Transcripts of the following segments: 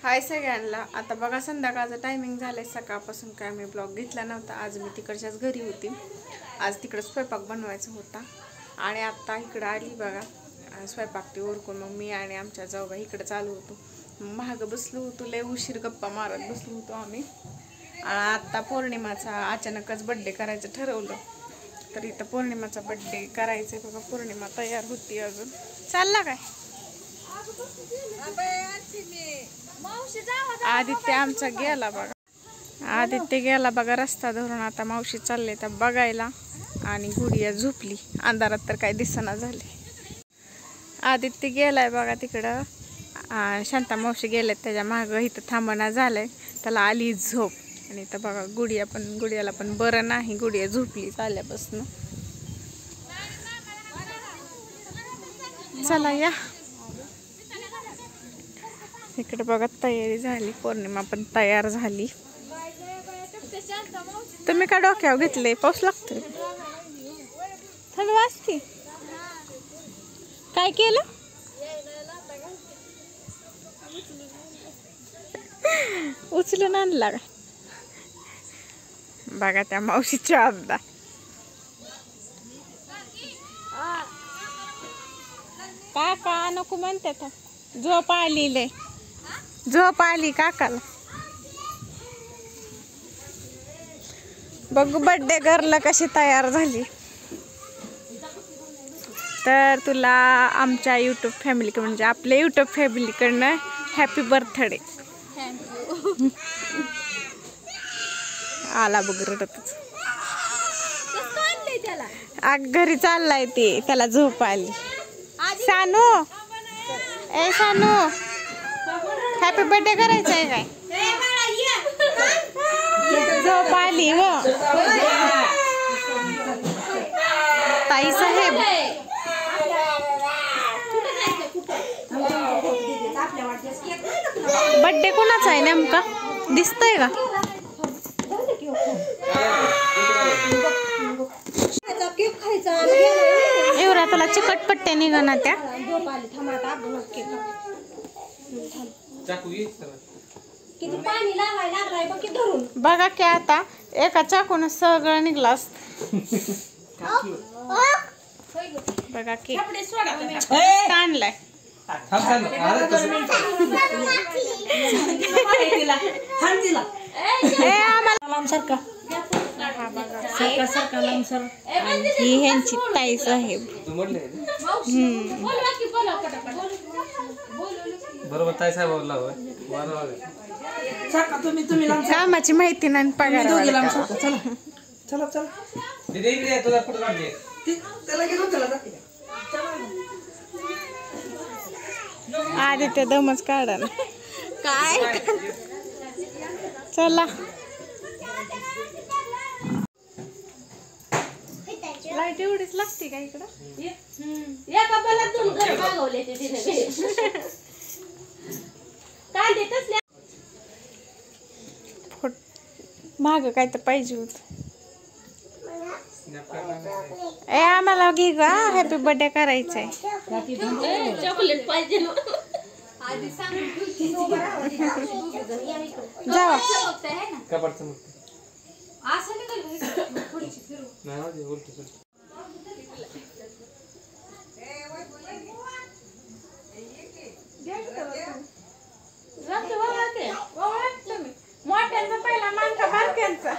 हाय सगळ्यांना। आता बघा संध्याकाळचं टायमिंग झालंय, सकाळपासून काय मी ब्लॉग घेतला नव्हता। आज मी तिकडच्याच घरी होती, आज तिकडे स्वयंपाक बनवायचा होता आणि आता इकडं आली बघा स्वयंपाक ते उरकून। मग मी आणि आमच्या जाऊबा इकडे चालू होतो, महाग बसलो होतो, लय उशीर गप्पा मारत बसलो होतो आम्ही। आता पौर्णिमाचा अचानकच बड्डे करायचं ठरवलं, तर इथं पौर्णिमाचा बड्डे करायचं बघा। पौर्णिमा तयार होती, अजून चालला काय आदित्य आमचा गेला बघा, आदित्य गेला बघा रस्ता धरून। आता मावशी चालले तर बघायला आणि गुडिया झोपली, अंधारात तर काय दिसना झाले। आदित्य गेलाय बघा तिकडं, शांता मावशी गेल्यात त्याच्या मागं, इथं थांबणा झालंय, त्याला आली झोप। आणि इथं बघा गुडियाला पण बरं नाही, गुडिया झोपली चालल्यापासून। चला या इकडे बघा, तयारी झाली, पौर्णिमा पण तयार झाली। तुम्ही का डोक्यावर घेतले? पाऊस लागतोय, थंड वाजते। काय केलं? उचलून आणला का बघा त्या मावशीच्या आबदा। काका नको म्हणतात, झोप आली, लय झोप आली काकाला। बघ बर्थडे गर्ल कशी तयार झाली। तर तुला आमच्या यूट्यूब फॅमिली म्हणजे आपल्या यूट्यूब फॅमिलीकडनं हॅपी बर्थडे। आला बघ रडतच, घरी चाललाय ते, त्याला झोप आली। सानू, ए सानू, हॅपी बर्थडे करायचं आहे काय? झोप आली व ताई साहेब। बर्थडे कोणाचा आहे नेमका, दिसतंय का? एवढ्या तुला चिकटपट्ट्या निघाना त्या। बघा की आता एका चाकून सगळं निघलं असत। बघा की आणलाय ही ह्यांची ताई साहेब। बरोबर ताई साहेब, कामाची माहिती नाही पगार। आदित्य दमच काढा ना काय। चला लाईट एवढीच लागते का इकडं? माग काय तर पाहिजे होत। ए आम्हाला घे ग, हॅपी बर्थडे करायचंय। चॉकलेट पाहिजे जावा मोठ्यांचा पहिला मानका बारक्यांचा।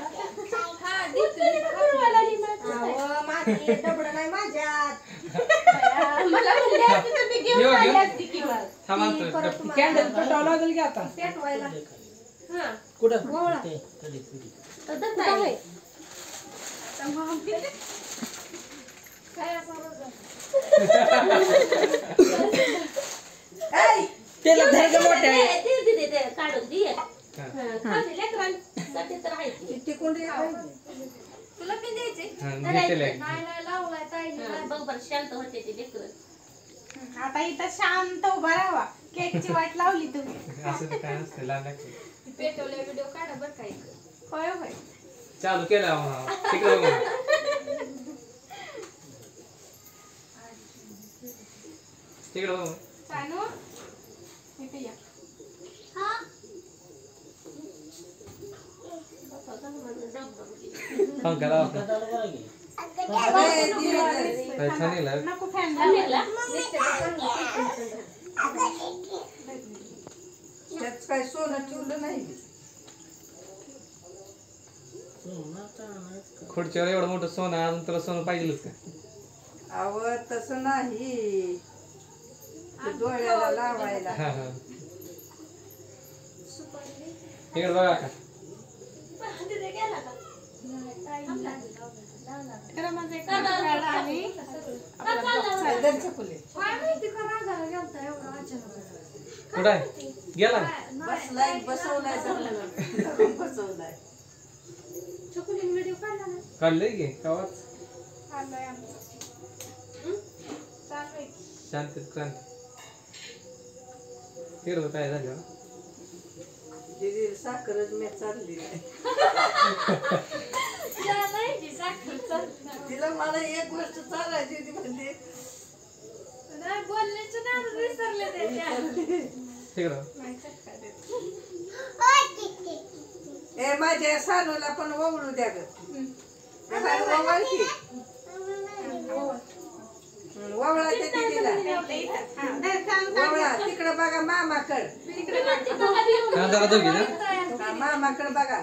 आता इथं शांत उभा राहावा, केकची वाट लावली तुम्ही। पेटवले व्हिडिओ काढा बरं काय। होय होय चालू केला तिकडे तिकडे सानू इथे या। पंखा लावा का? काय छान आहे लाव. त्यात काय सोनं ठेवलं नाही. खुर्चीवर एवढं मोठं सोनं आहे, अजून तुला सोनं पाहिजेलच का? अव तसं नाही, ते डोळ्याला लावायला. हा हा इकडे बघा का. घरच्या फुले कुठं आहे? गेला का? बसलाय, बसवलाय सगळं. बसवलाय. काढलंय की गावात. शांत क्रांती हिरवं काय झालं? दीदी साखरच मी चालली नाही. तिला मला एक गोष्ट चालायची होती म्हणजे तिकडं ए माझ्या सानूला पण ओवळू द्या ग. ओवळ की ओवळा ते दीदीला. ओवळा तिकडं बघा मामाकड. हा जरा दोघी ना. हा, मामाकड बघा.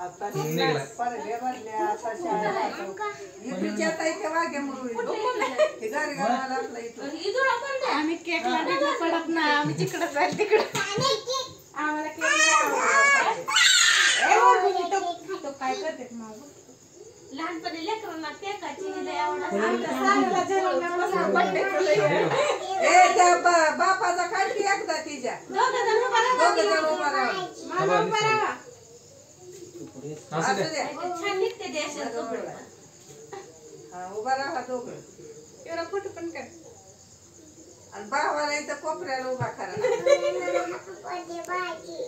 आता निघाला. परड्या भरल्या, आता शाळा जातो. ही पिच्यात आहे त्या वाघ्या मुरळी. हे गारगावाला आपला इथं. आम्ही केकला बिकला पडत नाही, आम्ही जिकडं जाईल तिकडं आम्हाला केक काय करते लहानपणी लेकरांना केकाची लय आवड असते. ए त्या बापाचा काढली एकदा तिच्या. दोघं जण उभा राहा. असू दे. असू द्या. छान निघते ते अशा कपडे. हा, उभा राहा दोघं. एवढा फोटो पण कर. आणि भावाला इथं कोपऱ्याला उभा करा.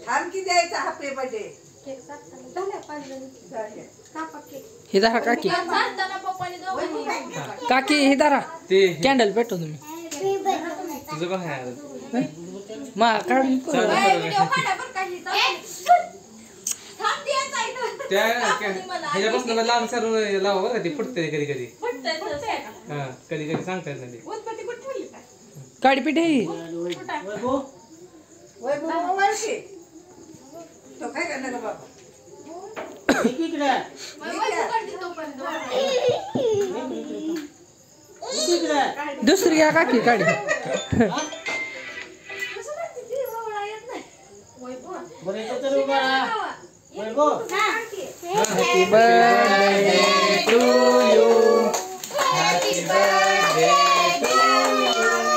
थांब की द्यायचा हॅपी बर्थडे. हे धरा काकी, चालताना पप्पाने दोघांनी काकी हे धरा ते कॅन्डल पेटव तुम्ही. तुझं पण आहे. मा काढून चालेल, व्हिडिओ काढा बरं काही थांब द्यायचा इथं. त्या ह्याच्यापासून लांब सारून लावा बरं का, ती फुटते कधी कधी. फुटतंय तसं. हा कधी कधी सांगता येत नाही. उत्पत्ती कुठे ठेवली काय? काडी पिठे वय बाबा वळशी. तो काय करणार का बाबा? मग वरती काढते तोपर्यंत. दुसरी घ्या काकी काढी. कसं लागते ती वळा येत नाही. Happy birthday to you. Happy birthday to you.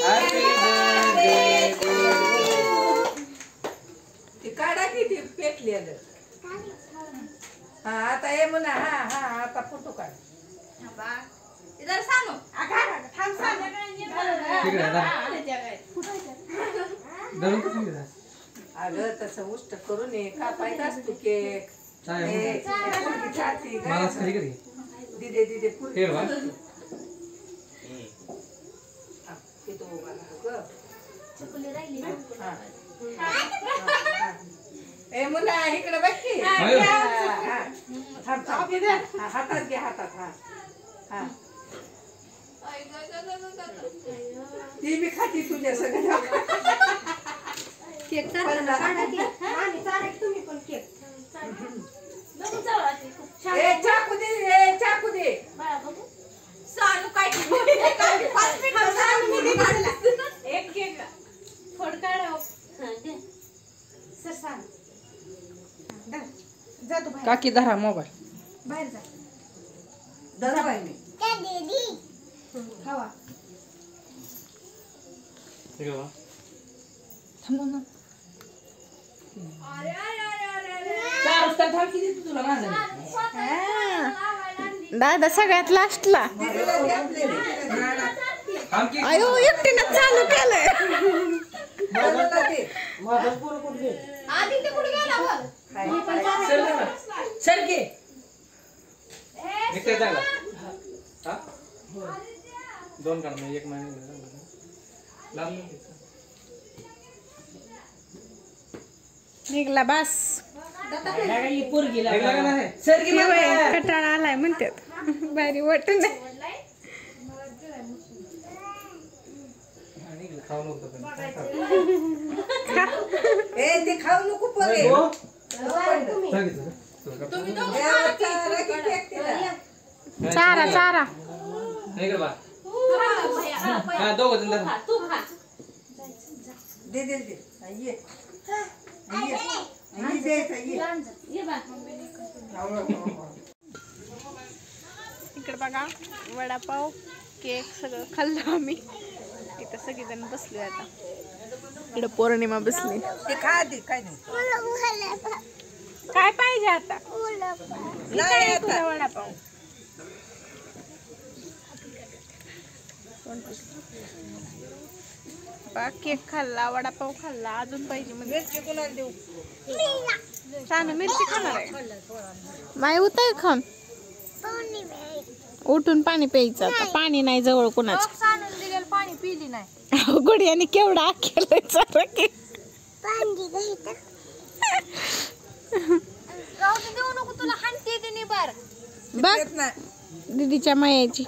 Happy birthday to you. ती काढा की ती पेटलेलं. हा आता ये म्हणा. हा हा आता फोटो काढ. इधर सांगू. तिकडे आहे ना. धरून कसं घेतात? अगं तसं उष्ट करून ये. कापायचा असतो केक. काय ए, पोरगी छाती मला काय? खाली कधी दिदे दिदे पोरगी. हे बा. हा, तिथं उभा राहा गं. चकुली राहिली ना. हा. हा, हा. ए मुला इकडे बघ की. आयो. हा, हा. थांब, थांब. हा, हातात घे हातात. हा हा ती बी खाती तुझ्या सगळ्या. केक चालला. तुम्ही पण केक. बघू जाऊ आधी. खूप छान. ए चाकू दे. ए चाकू दे. बाळा बघू. सानू काय की बोलते काय? 5 मिनिटं सानू मी काढला. एक केक फोड काढा. हा, दे. सर सांग. जा तू बाहेर. काकी धरा मोबाईल. बाहेर जा. दादा बाई मी. खावा. हे बघा. थांब ना. अरे अरे अरे अरे अरे. तुला माझं. दादा सगळ्यात लास्टला. दीदीला दे आपल्याला. थांब की. आयो एकटीनं चालू केलंय. दादाला दे. आधी ते कुठे गेला बघ. हाय, पण हाय. सरके निघते चांगला. हा? दोन काढ मग एक महिना लांब नको. निघला बस पोरगीला वेगळा का नाही? सरकी हे म्हणते. बाई, कटाळा आलाय म्हणतात भारी वाटून हा, निघाला. खाऊ नको पण. ए ते खाऊ नको पोरे हो? सांगितलं का? तुला का? देवाचा राखी फेक तिला. चारा चारा नाही का बा? हा, दोघं जण धरा. तू खा दे दे दे हा, ये ये. ये द्यायचं, ये. ये बा इकडे बघा वडापाव केक सगळं खाल्लं आम्ही इथं सगळेजण बसले आता इकडे पौर्णिमा बसली ते खा दे काय नाही काय पाहिजे आता नाही आता. तुला वडापाव बा केक खाल्ला वडापाव खाल्ला अजून पाहिजे म्हणजे मिरची कुणाला देऊ छान मिरची खाणार आहे माय उतर खाऊन उठून पाणी प्यायचं आता पाणी नाही जवळ कुणाचं आणून दिलेलं पाणी पिली नाही गुडियाने केवढा केलं चार की जाऊ दे, देऊ नको तुला हाणते ते निबार बघ येत नाही दीदीच्या मायाची